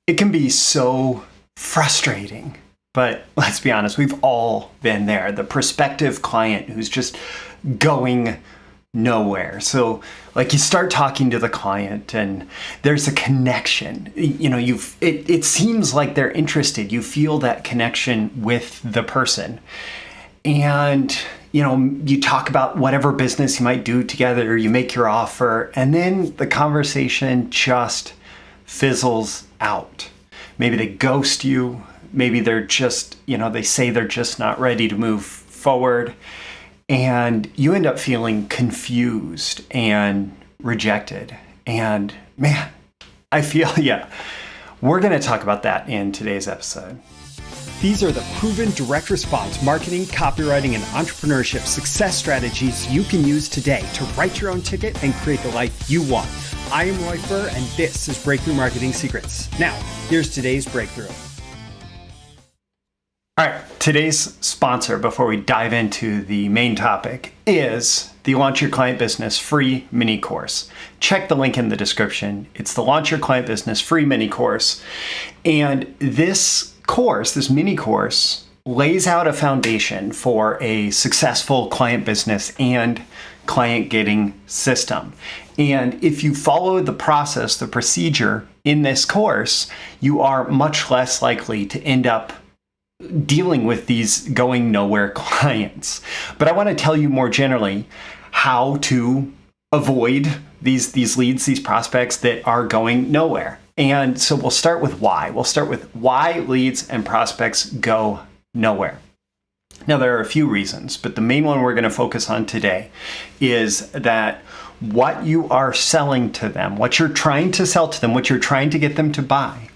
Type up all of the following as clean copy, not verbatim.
It can be so frustrating, but let's be honest, we've all been there. The prospective client who's just going nowhere. So like you start talking to the client and there's a connection. It seems like they're interested. You feel that connection with the person. And you talk about whatever business you might do together, you make your offer, and then the conversation just fizzles out. Maybe they ghost you. Maybe they're just, they say they're just not ready to move forward. And you end up feeling confused and rejected. And man, I feel, we're going to talk about that in today's episode. These are the proven direct response marketing, copywriting, and entrepreneurship success strategies you can use today to write your own ticket and create the life you want. I am Roy Furr, and this is Breakthrough Marketing Secrets. Now, here's today's breakthrough. All right, today's sponsor, before we dive into the main topic, is the Launch Your Client Business free mini course. Check the link in the description. It's the Launch Your Client Business free mini course. And this mini course, lays out a foundation for a successful client business and client getting system. And if you follow the process, the procedure in this course, you are much less likely to end up dealing with these going nowhere clients. But I want to tell you more generally how to avoid these leads, these prospects that are going nowhere. And so we'll start with why. We'll start with why leads and prospects go nowhere. Now, there are a few reasons, but the main one we're going to focus on today is that what you are selling to them, what you're trying to sell to them, what you're trying to get them to buy,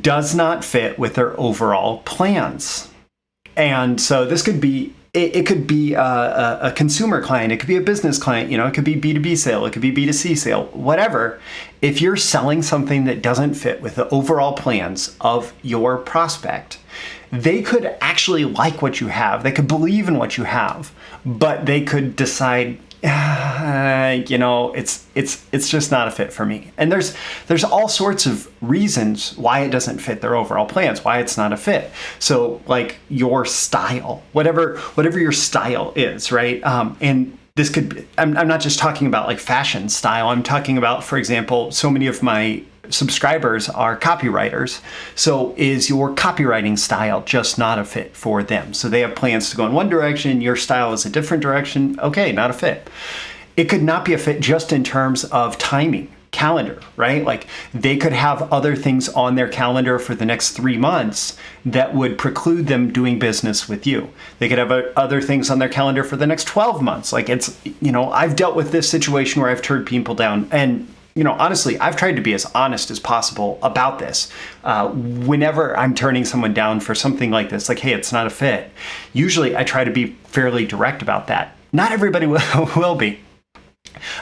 does not fit with their overall plans. And so this could be, it could be a consumer client, it could be a business client, it could be B2B sale, it could be B2C sale, whatever. If you're selling something that doesn't fit with the overall plans of your prospect, they could actually like what you have, they could believe in what you have, but they could decide, it's just not a fit for me. And there's all sorts of reasons why it doesn't fit their overall plans, why it's not a fit. So like your style, whatever your style is, right? And this could be, I'm not just talking about like fashion style. I'm talking about, for example, so many of my subscribers are copywriters. So is your copywriting style just not a fit for them? So they have plans to go in one direction, your style is a different direction. Okay, not a fit. It could not be a fit just in terms of timing, calendar, right? Like they could have other things on their calendar for the next 3 months that would preclude them doing business with you. They could have other things on their calendar for the next 12 months. Like it's, I've dealt with this situation where I've turned people down, and honestly, I've tried to be as honest as possible about this. Whenever I'm turning someone down for something like this, like, hey, it's not a fit, usually I try to be fairly direct about that. Not everybody will be.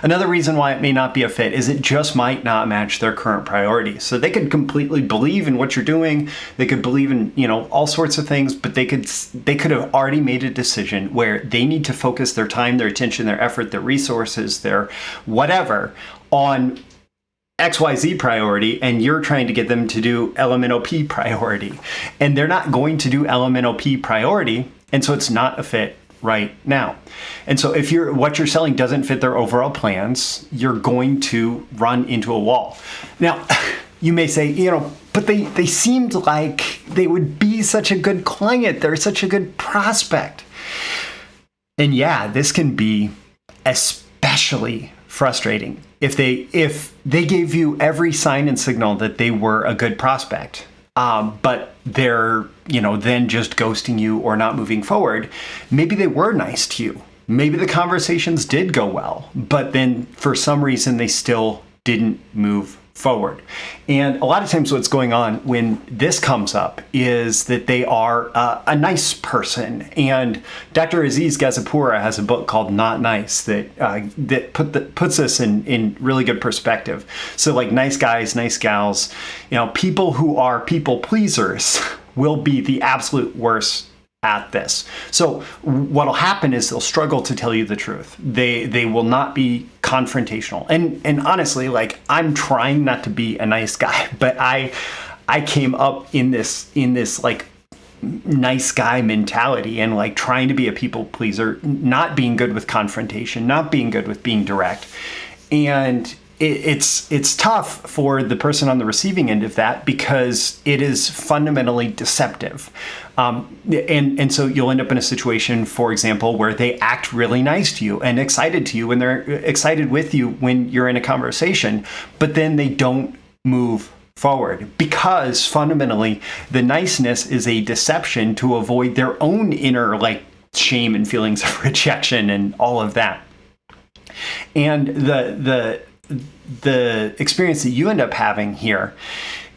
Another reason why it may not be a fit is it just might not match their current priorities. So they could completely believe in what you're doing. They could believe in, all sorts of things, but they could have already made a decision where they need to focus their time, their attention, their effort, their resources, their whatever on XYZ priority, and you're trying to get them to do LMNOP priority. And they're not going to do LMNOP priority, and so it's not a fit right now. And so if what you're selling doesn't fit their overall plans, you're going to run into a wall. Now, you may say, but they seemed like they would be such a good client. They're such a good prospect. And yeah, this can be especially frustrating if they gave you every sign and signal that they were a good prospect, but they're then just ghosting you or not moving forward. Maybe they were nice to you. Maybe the conversations did go well, but then for some reason they still didn't move forward. And a lot of times what's going on when this comes up is that they are a nice person. And Dr. Aziz Gazipura has a book called Not Nice that puts this in really good perspective. So like nice guys, nice gals, people who are people pleasers will be the absolute worst at this. So what'll happen is they'll struggle to tell you the truth. They will not be confrontational. And honestly, like, I'm trying not to be a nice guy, but I came up in this like nice guy mentality and like trying to be a people pleaser, not being good with confrontation, not being good with being direct. And it's tough for the person on the receiving end of that because it is fundamentally deceptive. And so you'll end up in a situation, for example, where they act really nice to you and excited to you when they're excited with you when you're in a conversation, but then they don't move forward because fundamentally the niceness is a deception to avoid their own inner like shame and feelings of rejection and all of that. And the experience that you end up having here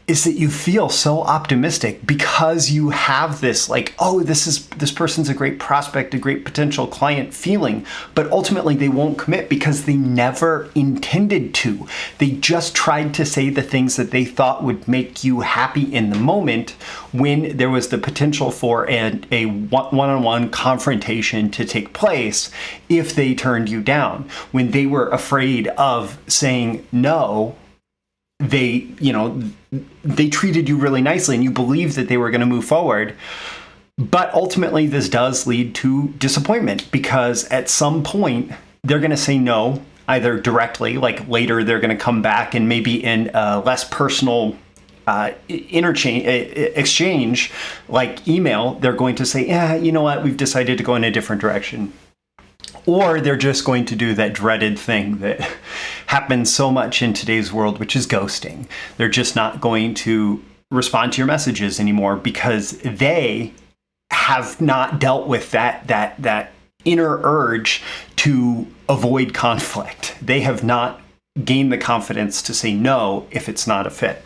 is that you feel so optimistic because you have this like, oh, this person's a great prospect, a great potential client feeling, but ultimately they won't commit because they never intended to. They just tried to say the things that they thought would make you happy in the moment when there was the potential for a one-on-one confrontation to take place if they turned you down. When they were afraid of saying no, they treated you really nicely and you believed that they were going to move forward. But ultimately, this does lead to disappointment because at some point they're going to say no, either directly, like later they're going to come back and maybe in a less personal exchange, like email, they're going to say, yeah, you know what, we've decided to go in a different direction. Or they're just going to do that dreaded thing that happens so much in today's world, which is ghosting. They're just not going to respond to your messages anymore because they have not dealt with that inner urge to avoid conflict. They have not gained the confidence to say no if it's not a fit.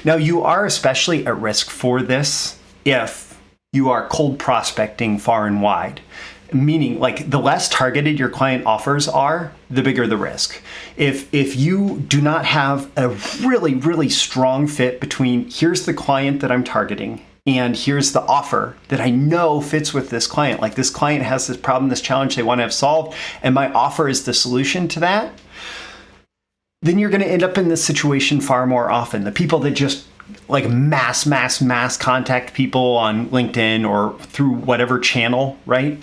Now, you are especially at risk for this if you are cold prospecting far and wide. Meaning, like, the less targeted your client offers are, the bigger the risk. If you do not have a really, really strong fit between here's the client that I'm targeting and here's the offer that I know fits with this client, like this client has this problem, this challenge they want to have solved, and my offer is the solution to that, then you're going to end up in this situation far more often. The people that just like mass contact people on LinkedIn or through whatever channel, right?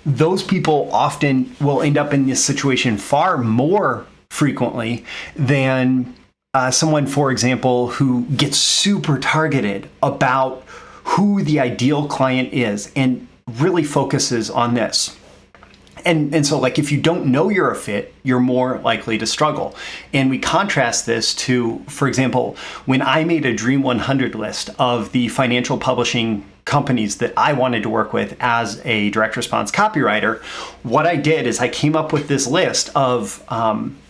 Those people often will end up in this situation far more frequently than someone, for example, who gets super targeted about who the ideal client is and really focuses on this. And so, like, if you don't know you're a fit, you're more likely to struggle. And we contrast this to, for example, when I made a Dream 100 list of the financial publishing companies that I wanted to work with as a direct response copywriter, what I did is I came up with this list of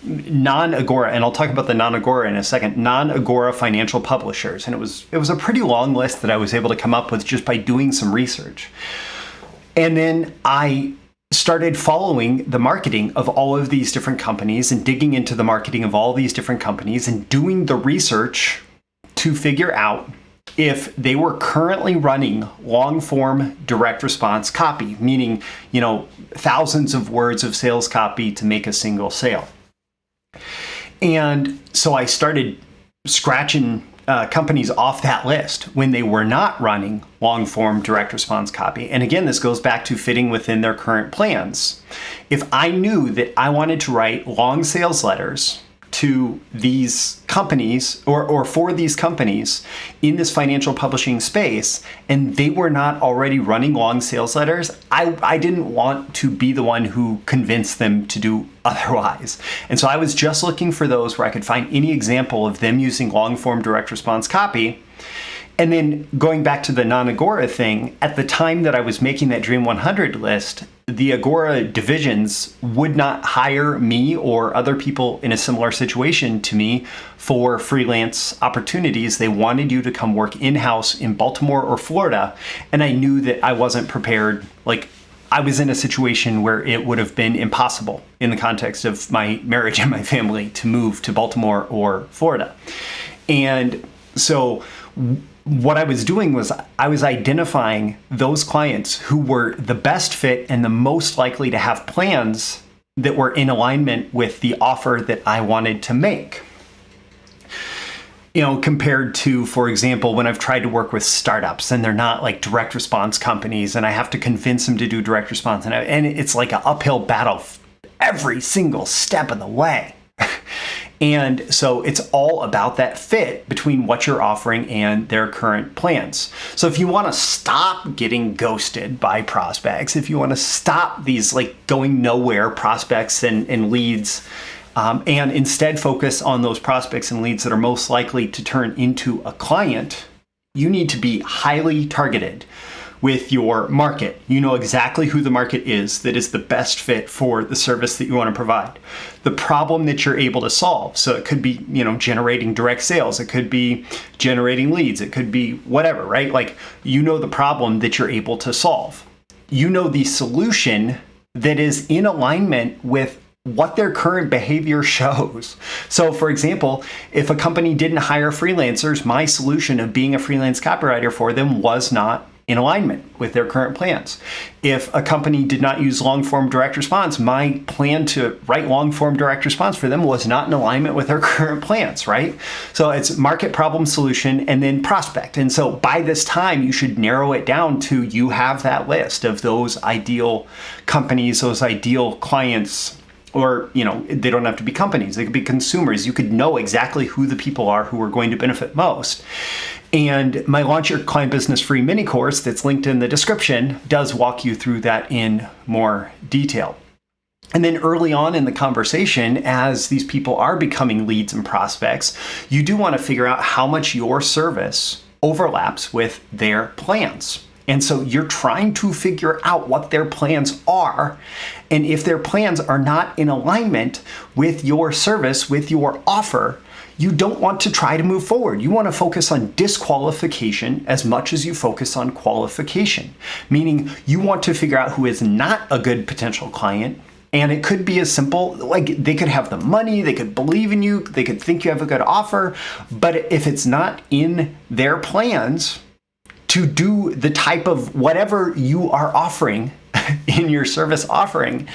non-Agora, and I'll talk about the non-Agora in a second, non-Agora financial publishers. And it was a pretty long list that I was able to come up with just by doing some research. And then I started following the marketing of all of these different companies and digging into the marketing of all these different companies and doing the research to figure out if they were currently running long form direct response copy, meaning, thousands of words of sales copy to make a single sale. And so I started scratching companies off that list when they were not running long form direct response copy. And again, this goes back to fitting within their current plans. If I knew that I wanted to write long sales letters to these companies or for these companies in this financial publishing space, and they were not already running long sales letters, I didn't want to be the one who convinced them to do otherwise. And so I was just looking for those where I could find any example of them using long form direct response copy. And then going back to the non-Agora thing, at the time that I was making that Dream 100 list, the Agora divisions would not hire me or other people in a similar situation to me for freelance opportunities. They wanted you to come work in-house in Baltimore or Florida. And I knew that I wasn't prepared. Like, I was in a situation where it would have been impossible in the context of my marriage and my family to move to Baltimore or Florida. And so what I was doing was I was identifying those clients who were the best fit and the most likely to have plans that were in alignment with the offer that I wanted to make. Compared to, for example, when I've tried to work with startups and they're not like direct response companies and I have to convince them to do direct response and it's like an uphill battle every single step of the way. And so it's all about that fit between what you're offering and their current plans. So if you want to stop getting ghosted by prospects, if you want to stop these like going nowhere prospects and leads, and instead focus on those prospects and leads that are most likely to turn into a client, you need to be highly targeted with your market. You know exactly who the market is that is the best fit for the service that you want to provide. The problem that you're able to solve. So it could be, generating direct sales. It could be generating leads. It could be whatever, right? Like, the problem that you're able to solve. You know the solution that is in alignment with what their current behavior shows. So for example, if a company didn't hire freelancers, my solution of being a freelance copywriter for them was not in alignment with their current plans. If a company did not use long-form direct response, my plan to write long-form direct response for them was not in alignment with their current plans, right? So it's market, problem, solution, and then prospect. And so by this time, you should narrow it down to you have that list of those ideal companies, those ideal clients. Or, they don't have to be companies. They could be consumers. You could know exactly who the people are who are going to benefit most. And my Launch Your Client Business Free mini course that's linked in the description does walk you through that in more detail. And then early on in the conversation, as these people are becoming leads and prospects, you do want to figure out how much your service overlaps with their plans. And so you're trying to figure out what their plans are. And if their plans are not in alignment with your service, with your offer, you don't want to try to move forward. You want to focus on disqualification as much as you focus on qualification, meaning you want to figure out who is not a good potential client. And it could be as simple, like they could have the money, they could believe in you, they could think you have a good offer, but if it's not in their plans to do the type of whatever you are offering in your service offering,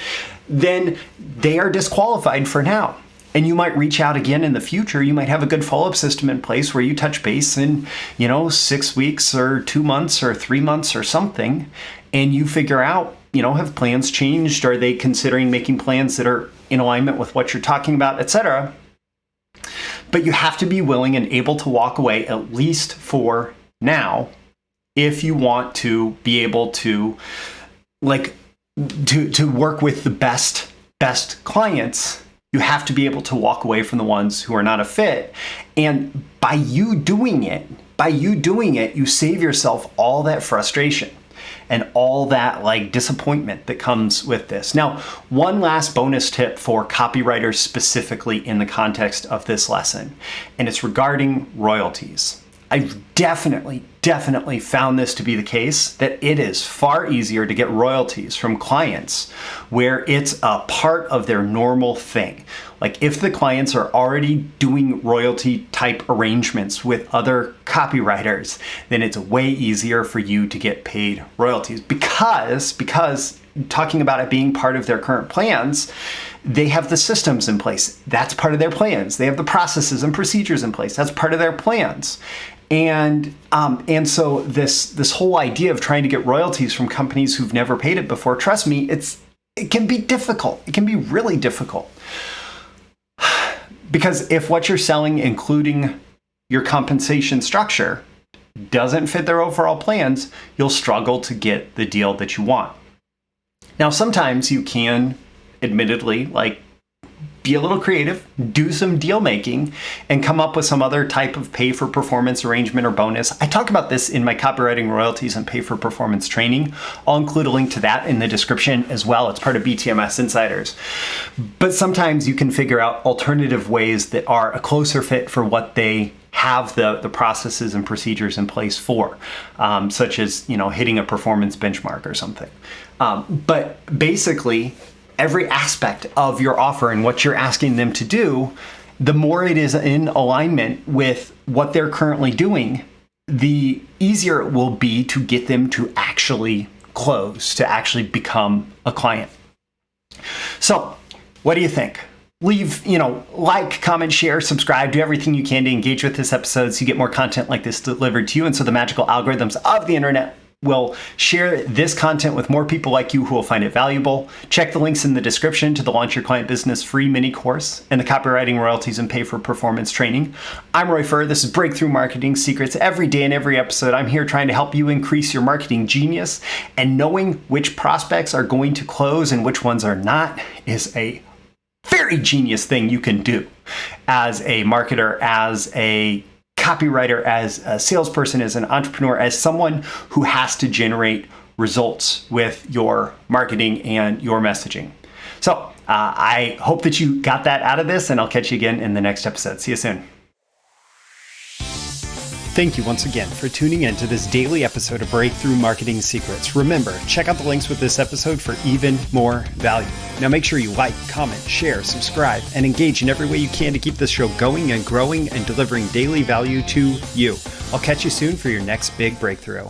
then they are disqualified for now. And you might reach out again in the future. You might have a good follow-up system in place where you touch base in, 6 weeks or 2 months or 3 months or something, and you figure out, have plans changed? Are they considering making plans that are in alignment with what you're talking about, etc.? But you have to be willing and able to walk away, at least for now, if you want to be able to to work with the best clients. You have to be able to walk away from the ones who are not a fit. And by you doing it, you save yourself all that frustration and all that disappointment that comes with this. Now, one last bonus tip for copywriters specifically in the context of this lesson, and it's regarding royalties. I've definitely found this to be the case, that it is far easier to get royalties from clients where it's a part of their normal thing. Like if the clients are already doing royalty type arrangements with other copywriters, then it's way easier for you to get paid royalties because talking about it being part of their current plans, they have the systems in place. That's part of their plans. They have the processes and procedures in place. That's part of their plans. And so this whole idea of trying to get royalties from companies who've never paid it before, trust me, it can be difficult. It can be really difficult. Because if what you're selling, including your compensation structure, doesn't fit their overall plans, you'll struggle to get the deal that you want. Now, sometimes you can, admittedly, be a little creative, do some deal making, and come up with some other type of pay for performance arrangement or bonus. I talk about this in my copywriting royalties and pay for performance training. I'll include a link to that in the description as well. It's part of BTMS Insiders. But sometimes you can figure out alternative ways that are a closer fit for what they have the processes and procedures in place for, such as hitting a performance benchmark or something. But basically, every aspect of your offer and what you're asking them to do, the more it is in alignment with what they're currently doing, the easier it will be to get them to actually close, to actually become a client. So what do you think? Leave, like, comment, share, subscribe, do everything you can to engage with this episode so you get more content like this delivered to you. And so the magical algorithms of the internet will share this content with more people like you who will find it valuable. Check the links in the description to the Launch Your Client Business free mini course and the Copywriting Royalties and Pay for Performance training. I'm Roy Furr. This is Breakthrough Marketing Secrets. Every day and every episode, I'm here trying to help you increase your marketing genius, and knowing which prospects are going to close and which ones are not is a very genius thing you can do as a marketer, as a copywriter, as a salesperson, as an entrepreneur, as someone who has to generate results with your marketing and your messaging. So I hope that you got that out of this, and I'll catch you again in the next episode. See you soon. Thank you once again for tuning in to this daily episode of Breakthrough Marketing Secrets. Remember, check out the links with this episode for even more value. Now make sure you like, comment, share, subscribe, and engage in every way you can to keep this show going and growing and delivering daily value to you. I'll catch you soon for your next big breakthrough.